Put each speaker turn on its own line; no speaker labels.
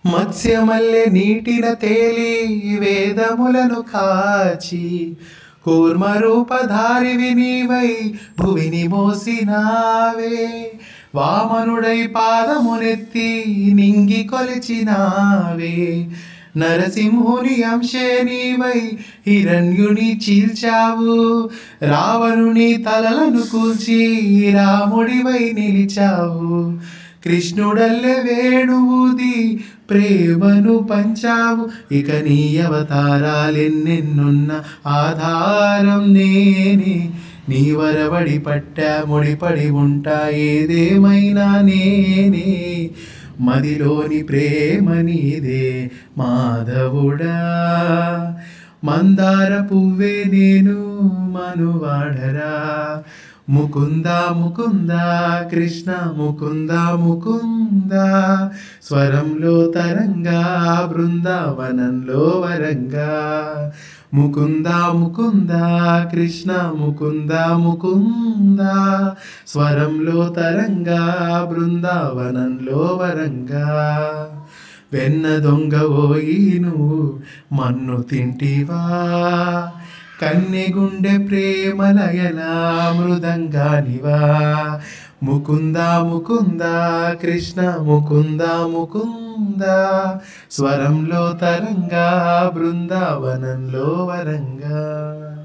మత్స్యమల్లె నీటిన తేలి వేదములను కాచి కూర్మరూపధారివి నీవై భువిని మోసినావే. వామనుడై పాదమునెత్తి నింగి కొలిచినావే. నరసింహుని అంశే నీవై హిరణ్యుని చీల్చావు. రావణుని తలలను కూల్చి రాముడివై నిలిచావు. కృష్ణుడల్లె వేణువుది ప్రేమను పంచావు. ఇక నీ అవతారాలెన్నెన్నున్న ఆధారం నేనే. నీ వరవడి పట్టా ముడిపడి ఉంటా ఏదేమైనా నేనే. మదిలోని ప్రేమ నీదే మాధవుడా. మందార పువ్వే నేను మనువాడరా. ముకుంద ముకుంద కృష్ణ ముకుంద ముకుంద. స్వరంలో తరంగా బృందావనంలో వరంగా. ముకుంద ముకుంద కృష్ణ ముకుంద ముకుంద. స్వరంలో తరంగా బృందావనంలో వరంగా. వెన్న దొంగ ఓయి నువ్వు మన్ను తింటివా. కన్నెగుండె ప్రేమలయలా మృదంగానివా. ముకుంద ముకుంద కృష్ణ ముకుంద ముకుంద. స్వరంలో తరంగా బృందావనంలో వరంగా.